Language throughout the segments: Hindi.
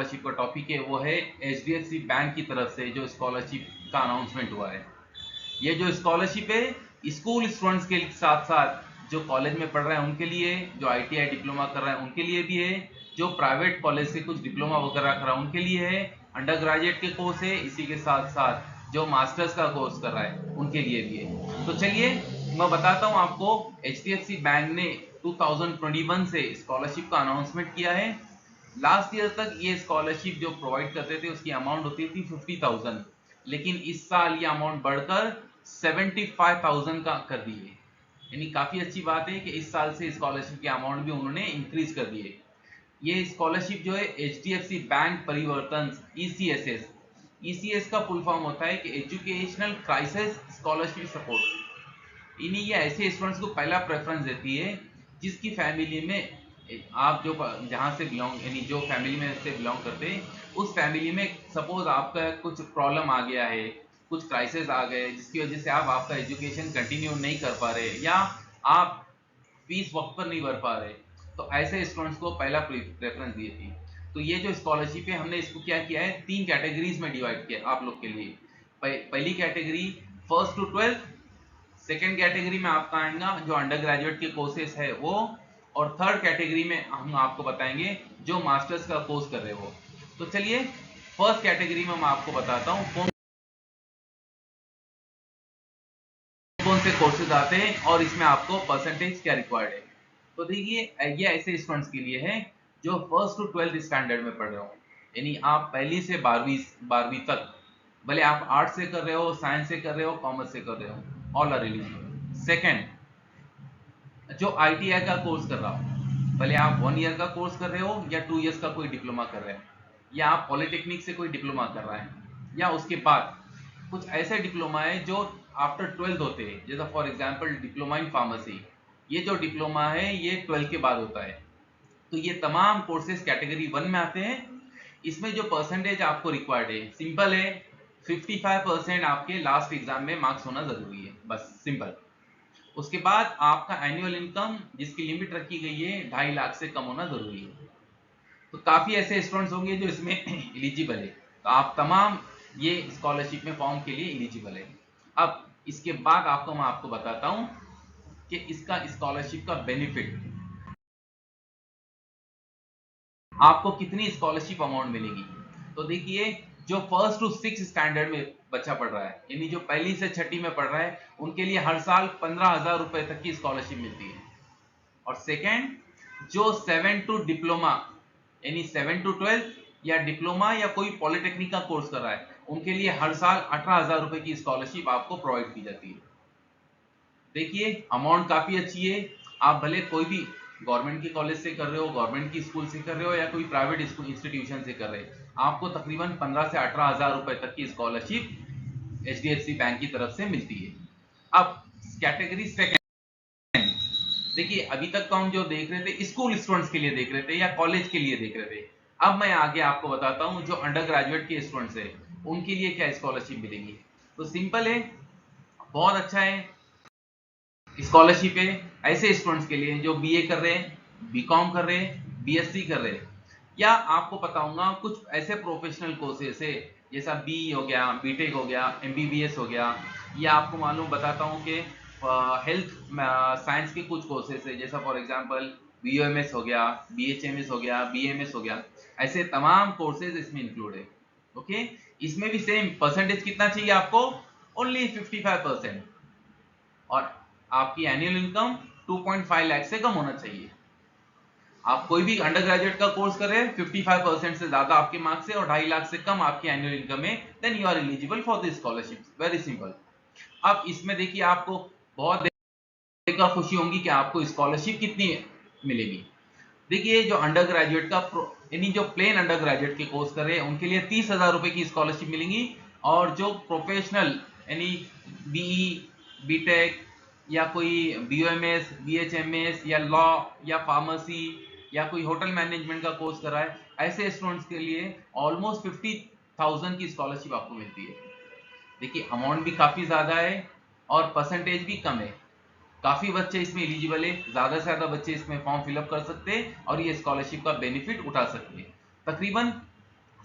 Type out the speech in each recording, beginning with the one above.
स्कॉलरशिप का टॉपिक है वो है एचडीएफसी बैंक की तरफ से जो स्कॉलरशिप का अनाउंसमेंट हुआ है। ये जो स्कॉलरशिप है स्कूल स्टूडेंट्स के साथ साथ जो कॉलेज में पढ़ रहे हैं उनके लिए, जो आईटीआई डिप्लोमा कर रहे हैं उनके लिए भी है, जो प्राइवेट कॉलेज से कुछ डिप्लोमा वगैरह कर रहा है उनके लिए है, अंडर ग्रेजुएट के कोर्स है, इसी के साथ साथ जो मास्टर्स का कोर्स कर रहा है उनके लिए भी है। तो चलिए मैं बताता हूँ आपको, एचडीएफसी बैंक ने 2021 से स्कॉलरशिप का अनाउंसमेंट किया है। लास्ट ईयर तक ये स्कॉलरशिप जो प्रोवाइड करते थे उसकी अमाउंट होती थी 50,000, लेकिन इस साल ये अमाउंट बढ़कर 75,000 का कर दी है। यानी काफी अच्छी बात है कि इस साल से स्कॉलरशिप की अमाउंट भी उन्होंने इंक्रीज कर दी है। ये स्कॉलरशिप जो है एचडीएफसी बैंक परिवर्तन ईसीएसएस, ईसीएस का फुल फॉर्म होता है कि एजुकेशनल क्राइसिस स्कॉलरशिप सपोर्ट। इन्हीं ये ऐसे स्टूडेंट्स को पहला प्रेफरेंस देती है जिसकी फैमिली में आप जो जहां से बिलोंग यानी जो फैमिली में से बिलोंग करते हैं उस फैमिली में सपोज आपका कुछ प्रॉब्लम आ गया है, कुछ क्राइसिस आ गए जिसकी वजह से आप आपका एजुकेशन कंटिन्यू नहीं कर पा रहे या आप फीस वक्त पर नहीं भर पा रहे, तो ऐसे स्टूडेंट्स को पहला प्रेफरेंस दी थी। तो ये जो स्कॉलरशिप है हमने इसको क्या किया है, 3 कैटेगरीज में डिवाइड किया आप लोग के लिए। पहली category first to 12th, second category में आपका आएगा जो अंडर ग्रेजुएट के कोर्सेस है वो, और थर्ड कैटेगरी में हम आपको बताएंगे जो मास्टर्स का कोर्स कर रहे हो। तो चलिए फर्स्ट कैटेगरी में मैं आपको बताता हूँ कौन कौन से कोर्सेज आते हैं और इसमें आपको परसेंटेज क्या रिक्वायर्ड है। तो देखिए ये ऐसे स्टूडेंट्स के लिए है जो फर्स्ट टू 12th स्टैंडर्ड में पढ़ रहे हो, यानी आप पहली से 12वीं तक, भले आप आर्ट्स से कर रहे हो, साइंस से कर रहे हो, कॉमर्स से कर रहे हो, ऑल आर एलिजिबल। सेकेंड, जो आईटीआई का कोर्स कर रहा हो, भले आप 1 ईयर का कोर्स कर रहे हो या 2 ईयर्स का कोई डिप्लोमा कर रहे हैं या आप पॉलिटेक्निक से कोई डिप्लोमा कर रहा है या उसके बाद कुछ ऐसे डिप्लोमा है जो आफ्टर 12th होते हैं, जैसा for example diploma in pharmacy, ये जो डिप्लोमा है ये 12th के बाद होता है। तो ये तमाम कोर्सेज कैटेगरी 1 में आते हैं। इसमें जो परसेंटेज आपको रिक्वायर्ड है सिंपल है, 55% आपके लास्ट एग्जाम में मार्क्स होना जरूरी है, बस सिंपल। उसके बाद आपका एनुअल इनकम जिसकी लिमिट रखी गई है 2.5 लाख से कम होना जरूरी है। तो काफी ऐसे स्टूडेंट्स होंगे जो इसमें एलिजिबल है, तो आप तमाम ये स्कॉलरशिप में फॉर्म के लिए एलिजिबल है। अब इसके बाद मैं आपको बताता हूं कि इसका स्कॉलरशिप का बेनिफिट, आपको कितनी स्कॉलरशिप अमाउंट मिलेगी। तो देखिए जो फर्स्ट टू 6 स्टैंडर्ड में बच्चा पढ़ रहा है, यानी जो पहली से छठी में पढ़ रहा है, उनके लिए हर साल 15,000 रुपए तक की स्कॉलरशिप मिलती है। और सेकेंड, जो 7 टू डिप्लोमा यानी 7 टू 12 या डिप्लोमा या कोई पॉलिटेक्निक का कोर्स कर रहा है, उनके लिए हर साल 18,000 रुपए की स्कॉलरशिप आपको प्रोवाइड की जाती है। देखिए अमाउंट काफी अच्छी है। आप भले कोई भी गवर्नमेंट के कॉलेज से कर रहे हो, गवर्नमेंट की स्कूल से कर रहे हो या कोई प्राइवेट स्कूल इंस्टीट्यूशन से कर रहे हैं, आपको तकरीबन 15 से 18,000 रुपए तक की स्कॉलरशिप एचडीएफसी बैंक की तरफ से मिलती है। अब कैटेगरी सेकेंड, देखिए अभी तक तो हम जो देख रहे थे स्कूल स्टूडेंट्स के लिए देख रहे थे या कॉलेज के लिए देख रहे थे। अब मैं आगे आपको बताता हूं जो अंडर ग्रेजुएट के स्टूडेंट्स है उनके लिए क्या स्कॉलरशिप मिलेगी। तो सिंपल है, बहुत अच्छा है, स्कॉलरशिप है ऐसे स्टूडेंट्स के लिए जो बीए कर रहे हैं, बीकॉम कर रहे हैं, बीएससी कर रहे हैं, या आपको बताऊंगा कुछ ऐसे प्रोफेशनल कोर्सेस है जैसा बी हो गया, बीटेक हो गया, एमबीबीएस हो गया, या आपको मालूम बताता हूं कि हेल्थ साइंस के कुछ कोर्सेस है जैसा फॉर एग्जांपल बीओएमएस हो गया, बीएचएमएस हो गया, बीएमएस हो गया, ऐसे तमाम कोर्सेज इसमें इंक्लूड है। ओके, इसमें भी सेम परसेंटेज कितना चाहिए आपको, ओनली 55%, और आपकी एनुअल इनकम 2.5 लाख से कम होना चाहिए। आप कोई भी अंडर ग्रेजुएट का कोर्स कर रहे हैं 55% से ज्यादा आपके मार्क्स से और 2.5 लाख से कम आपकी एनुअल इनकम है, then you are eligible for this scholarship, very simple. अब इसमें देखिए आपको बहुत देखकर खुशी होगी कि आपको स्कॉलरशिप कितनी मिलेगी। देखिए जो अंडर ग्रेजुएट का यानी जो प्लेन अंडर ग्रेजुएट के कोर्स कर रहे हैं उनके लिए 30,000 रुपए की स्कॉलरशिप मिलेंगी, और जो प्रोफेशनल यानी बीई, बीटेक या कोई बीओएमएस, बीएचएमएस या लॉ या फार्मेसी या कोई होटल मैनेजमेंट का कोर्स कर रहा है, ऐसे स्टूडेंट्स के लिए ऑलमोस्ट 50,000 की स्कॉलरशिप आपको मिलती है। देखिए अमाउंट भी काफी ज्यादा है और परसेंटेज भी कम है, काफी बच्चे इसमें एलिजिबल है, ज्यादा से ज्यादा बच्चे इसमें फॉर्म फिलअप कर सकते हैं और ये स्कॉलरशिप का बेनिफिट उठा सकते हैं। तकरीबन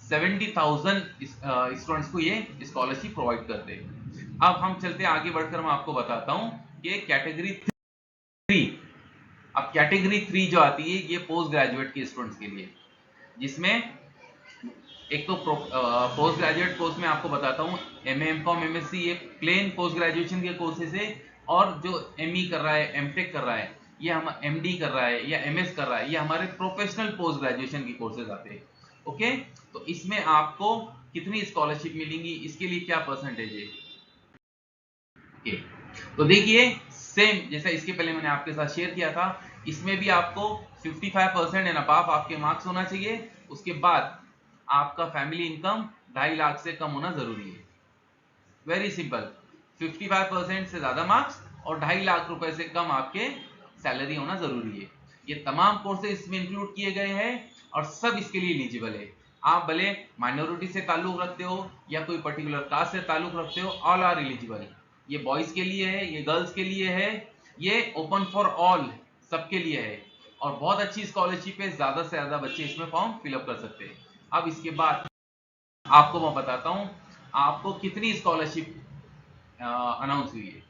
70,000 स्टूडेंट्स को ये स्कॉलरशिप प्रोवाइड करते हैं। अब हम चलते आगे बढ़कर मैं आपको बताता हूं कि कैटेगरी 3। अब कैटेगरी 3 जो आती है ये पोस्ट ग्रेजुएट के स्टूडेंट्स के लिए, जिसमें एक तो पोस्ट ग्रेजुएट कोर्स में आपको बताता हूँ एमए, एमकॉम, एमएससी, ये प्लेन पोस्ट ग्रेजुएशन के कोर्सेज है। और जो एमई कर रहा है, एमटेक कर रहा है, ये हम एमडी कर रहा है या एमएस कर रहा है, ये हमारे प्रोफेशनल पोस्ट ग्रेजुएशन के कोर्सेज आते हैं। ओके, तो इसमें आपको कितनी स्कॉलरशिप मिलेंगी, इसके लिए क्या परसेंटेज है। ओके, तो देखिए सेम जैसा इसके पहले मैंने आपके साथ शेयर किया था, इसमें भी आपको 55% एंड अबव आपके मार्क्स होना चाहिए। उसके बाद आपका फैमिली इनकम 2.5 लाख से कम होना जरूरी है। वेरी सिंपल, 55% से ज्यादा मार्क्स और 2.5 लाख रुपए से कम आपके सैलरी होना जरूरी है। ये तमाम कोर्सेज इसमें इंक्लूड किए गए हैं और सब इसके लिए एलिजिबल है। आप भले माइनॉरिटी से ताल्लुक रखते हो या कोई पर्टिकुलर कास्ट से ताल्लुक रखते हो, ऑल आर एलिजिबल। ये बॉयज के लिए है, ये गर्ल्स के लिए है, ये ओपन फॉर ऑल, सबके लिए है। और बहुत अच्छी स्कॉलरशिप है, ज्यादा से ज्यादा बच्चे इसमें फॉर्म फिलअप कर सकते हैं। अब इसके बाद आपको मैं बताता हूं आपको कितनी स्कॉलरशिप अनाउंस हुई है।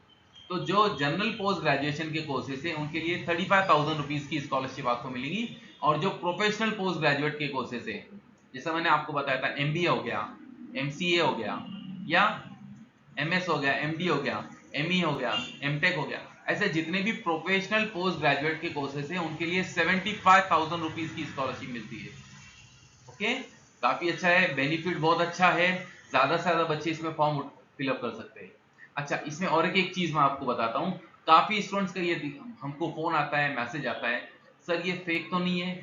तो जो जनरल पोस्ट ग्रेजुएशन के कोर्सेज है उनके लिए 35,000 रुपीज की स्कॉलरशिप आपको मिलेगी। और जो प्रोफेशनल पोस्ट ग्रेजुएट के कोर्सेज है, जैसा मैंने आपको बताया था, एमबीए हो गया, एमसीए हो गया, या एमएस हो गया, एमडी हो गया, एमई हो गया, एमटेक हो गया, ऐसे जितने भी प्रोफेशनल पोस्ट ग्रेजुएट के कोर्सेज हैं उनके लिए 75,000 रुपीज की स्कॉलरशिप मिलती है। ओके, काफी अच्छा है, बेनिफिट बहुत अच्छा है, ज्यादा से ज्यादा बच्चे इसमें फॉर्म फिलअप कर सकते हैं। अच्छा, इसमें और एक चीज मैं आपको बताता हूँ, काफी स्टूडेंट्स का ये हमको फोन आता है, मैसेज आता है, सर ये फेक तो नहीं है,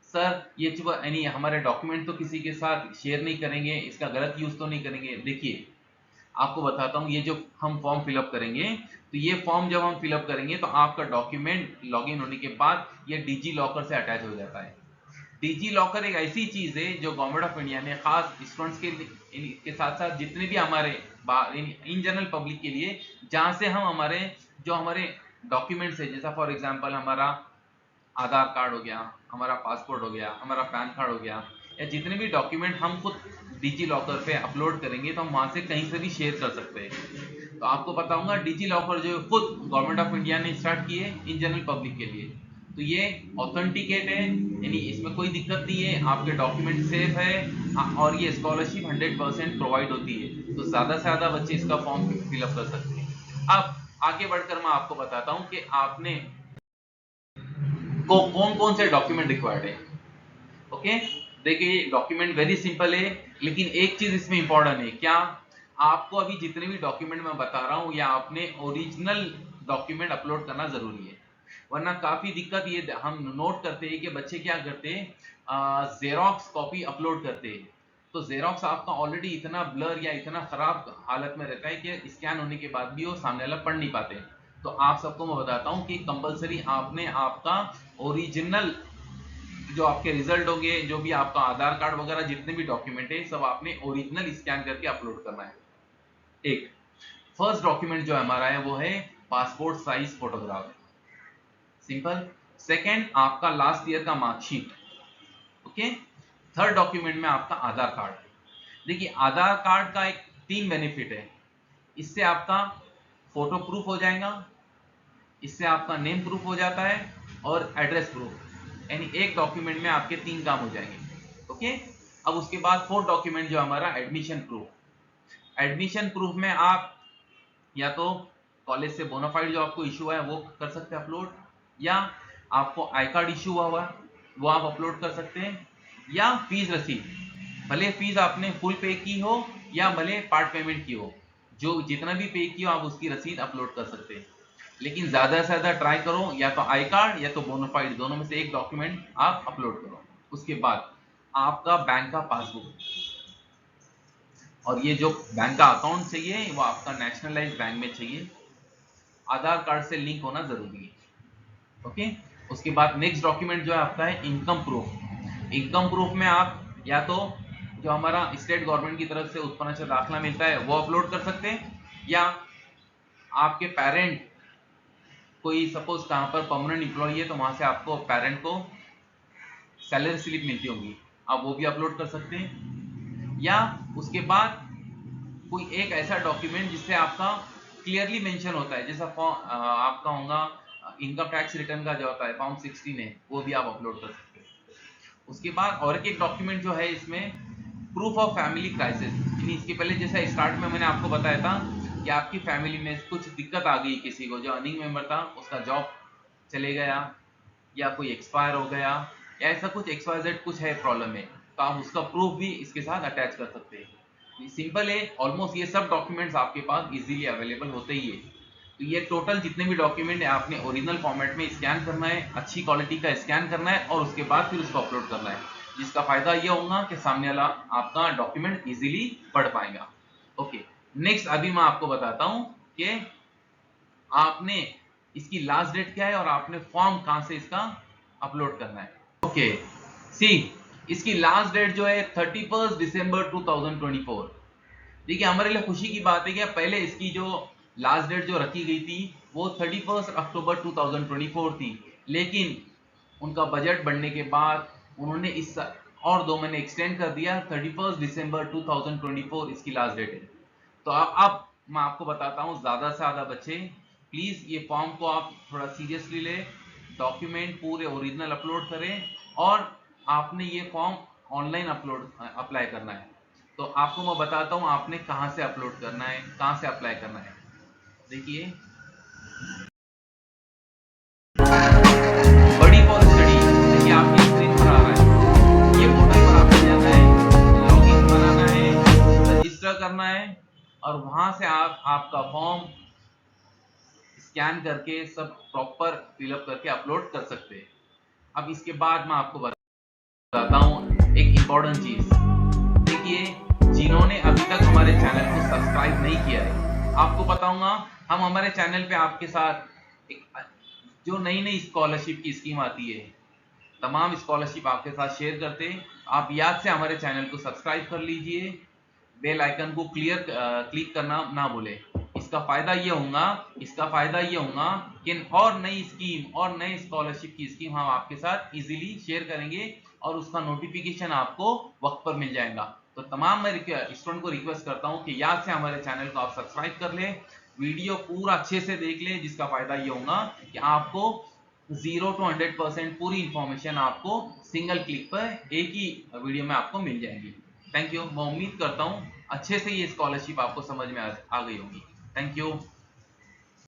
सर ये यानी हमारे डॉक्यूमेंट तो किसी के साथ शेयर नहीं करेंगे, इसका गलत यूज तो नहीं करेंगे। देखिए आपको बताता हूँ, ये जो हम फॉर्म फिलअप करेंगे, तो ये फॉर्म जब हम फिलअप करेंगे तो आपका डॉक्यूमेंट लॉगिन होने के बाद ये डिजी लॉकर से अटैच हो जाता है। डिजी लॉकर एक ऐसी चीज है जो गवर्नमेंट ऑफ इंडिया ने खास स्टूडेंट्स के साथ साथ जितने भी हमारे इन जनरल पब्लिक के लिए, जहां से हम हमारे डॉक्यूमेंट्स है, जैसा फॉर एग्जांपल हमारा आधार कार्ड हो गया, हमारा पासपोर्ट हो गया, हमारा पैन कार्ड हो गया, या जितने भी डॉक्यूमेंट हम खुद डिजी लॉकर पे अपलोड करेंगे तो हम वहां से कहीं से भी शेयर कर सकते हैं। तो आपको पता होगा डिजी लॉकर जो खुद गवर्नमेंट ऑफ इंडिया ने स्टार्ट की है इन जनरल पब्लिक के लिए, तो ये ऑथेंटिकेट है, यानी इसमें कोई दिक्कत नहीं है, आपके डॉक्यूमेंट सेफ है और ये स्कॉलरशिप 100% प्रोवाइड होती है। तो ज्यादा से ज्यादा बच्चे इसका फॉर्म फिलअप कर सकते हैं। अब आगे बढ़कर मैं आपको बताता हूं कि आपने को कौन कौन से डॉक्यूमेंट रिक्वायर्ड है। ओके, देखिए डॉक्यूमेंट वेरी सिंपल है, लेकिन एक चीज इसमें इंपॉर्टेंट है, क्या आपको अभी जितने भी डॉक्यूमेंट मैं बता रहा हूं या आपने ओरिजिनल डॉक्यूमेंट अपलोड करना जरूरी है। वरना काफी दिक्कत ये हम नोट करते हैं कि बच्चे क्या करते हैं, जेरोक्स कॉपी अपलोड करते हैं। तो जेरोक्स आपका ऑलरेडी इतना ब्लर या इतना खराब हालत में रहता है कि स्कैन होने के बाद भी वो सामने वाला पढ़ नहीं पाते। तो आप सबको मैं बताता हूं कि कंपलसरी आपने आपका ओरिजिनल जो आपके रिजल्ट होंगे, जो भी आपका आधार कार्ड वगैरह जितने भी डॉक्यूमेंट है, सब आपने ओरिजिनल स्कैन करके अपलोड करना है। एक फर्स्ट डॉक्यूमेंट जो हमारा है वो है passport size photograph, simple. Second आपका लास्ट ईयर का मार्कशीट। ओके, थर्ड डॉक्यूमेंट में आपका आधार कार्ड। देखिए आधार कार्ड का एक 3 बेनिफिट है, इससे आपका फोटो प्रूफ हो जाएगा, इससे आपका नेम प्रूफ हो जाता है, और एड्रेस प्रूफ, यानी एक डॉक्यूमेंट में आपके 3 काम हो जाएंगे। ओके, अब उसके बाद फोर्थ डॉक्यूमेंट जो हमारा एडमिशन प्रूफ। एडमिशन प्रूफ में आप या तो कॉलेज से बोनाफाइड जो आपको इशू है वो कर सकते हैं अपलोड, या आपको आई कार्ड इशू हुआ वो आप अपलोड कर सकते हैं, या फीस रसीद, भले फीस आपने फुल पे की हो या भले पार्ट पेमेंट की हो, जो जितना भी पे की हो आप उसकी रसीद अपलोड कर सकते हैं। लेकिन ज्यादा से ज्यादा ट्राई करो या तो आई कार्ड या तो बोनाफाइड, दोनों में से एक डॉक्यूमेंट आप अपलोड करो। उसके बाद आपका बैंक का पासबुक, और ये जो बैंक का अकाउंट चाहिए वो आपका नेशनलाइज्ड बैंक में चाहिए, आधार कार्ड से लिंक होना जरूरी है। ओके, उसके बाद नेक्स्ट डॉक्यूमेंट जो है आपका है इनकम प्रूफ। इनकम प्रूफ में आप या तो जो हमारा स्टेट गवर्नमेंट की तरफ से उत्पन्न दाखला मिलता है वो अपलोड कर सकते हैं, या आपके पेरेंट कोई सपोज कहां पर परमानेंट एम्प्लॉय है तो वहां से आपको पेरेंट को सैलरी स्लिप मिलती होगी, आप वो भी अपलोड कर सकते हैं। या उसके बाद कोई एक ऐसा डॉक्यूमेंट जिससे आपका क्लियरली मेंशन होता है, जैसा आपका होगा इनकम टैक्स रिटर्न का जो होता है फॉर्म 16 है, वो भी आप अपलोड कर सकते हैं। उसके बाद और एक डॉक्यूमेंट जो है इसमें प्रूफ ऑफ फैमिली क्राइसिस, यानी इसके पहले जैसा स्टार्ट में मैंने आपको बताया था कि आपकी फैमिली में कुछ दिक्कत आ गई, किसी को जो अर्निंग मेंबर था उसका जॉब चले गया या कोई एक्सपायर हो गया या ऐसा कुछ XYZ कुछ है प्रॉब्लम में, तो आप उसका प्रूफ भी इसके साथ अटैच कर सकते हैं। सिंपल है, ऑलमोस्ट ये सब डॉक्यूमेंट्स आपके पास इजीली अवेलेबल होते ही है। तो ये टोटल जितने भी डॉक्यूमेंट है आपने ओरिजिनल फॉर्मेट में स्कैन करना है, अच्छी क्वालिटी का स्कैन करना है और उसके बाद फिर उसको अपलोड करना है, जिसका फायदा ये होगा कि सामने वाला आपका डॉक्यूमेंट इजीली पढ़ पाएगा। ओके, नेक्स्ट अभी मैं आपको बताता हूं कि आपने इसकी लास्ट डेट क्या है और आपने फॉर्म कहां से इसका अपलोड करना है। ओके, सी इसकी लास्ट डेट जो है 31 दिसंबर 2024। देखिए हमारे लिए खुशी की बात है कि पहले इसकी जो लास्ट डेट जो रखी गई थी वो 31 अक्टूबर 2024 थी, लेकिन उनका बजट बढ़ने के बाद उन्होंने इस और 2 महीने एक्सटेंड कर दिया, 31 दिसंबर 2024 इसकी लास्ट डेट है। तो अब मैं आपको बताता हूँ, ज्यादा से ज्यादा बच्चे प्लीज ये फॉर्म को आप थोड़ा सीरियसली ले, डॉक्यूमेंट पूरे ओरिजिनल अपलोड करें और आपने ये फॉर्म ऑनलाइन अप्लाई करना है। तो आपको मैं बताता हूँ आपने कहाँ से अपलोड करना है, कहाँ से अप्लाई करना है। देखिए, बड़ी फॉर स्टडी, देखिए आपकी स्क्रीन पर आ रहा है, ये पोर्टल पर आपको जाना है, लॉगिन बनाना है, रजिस्टर करना है और वहां से आप आपका फॉर्म स्कैन करके सब प्रॉपर फिलअप करके अपलोड कर सकते हैं। अब इसके बाद मैं आपको बताता हूँ एक इम्पोर्टेंट चीज। देखिए, जिन्होंने अभी तक हमारे चैनल को सब्सक्राइब नहीं किया है, आपको बताऊंगा हम हमारे चैनल पे आपके साथ एक जो नई नई स्कॉलरशिप की स्कीम आती है, तमाम स्कॉलरशिप आपके साथ शेयर करते हैं। आप याद से हमारे चैनल को सब्सक्राइब कर लीजिए, बेल आइकन को क्लिक करना ना भूलें। इसका फायदा ये होगा कि और नई स्कीम और नए स्कॉलरशिप की स्कीम हम आपके साथ इजीली शेयर करेंगे और उसका नोटिफिकेशन आपको वक्त पर मिल जाएगा। तो तमाम मैं स्टूडेंट को रिक्वेस्ट करता हूं कि याद से हमारे चैनल को आप सब्सक्राइब कर ले, वीडियो पूरा अच्छे से देख ले, जिसका फायदा ये होगा कि आपको 0 to 100% पूरी इंफॉर्मेशन आपको सिंगल क्लिक पर एक ही वीडियो में आपको मिल जाएगी। थैंक यू, मैं उम्मीद करता हूँ अच्छे से ये स्कॉलरशिप आपको समझ में आ गई होगी। Thank you.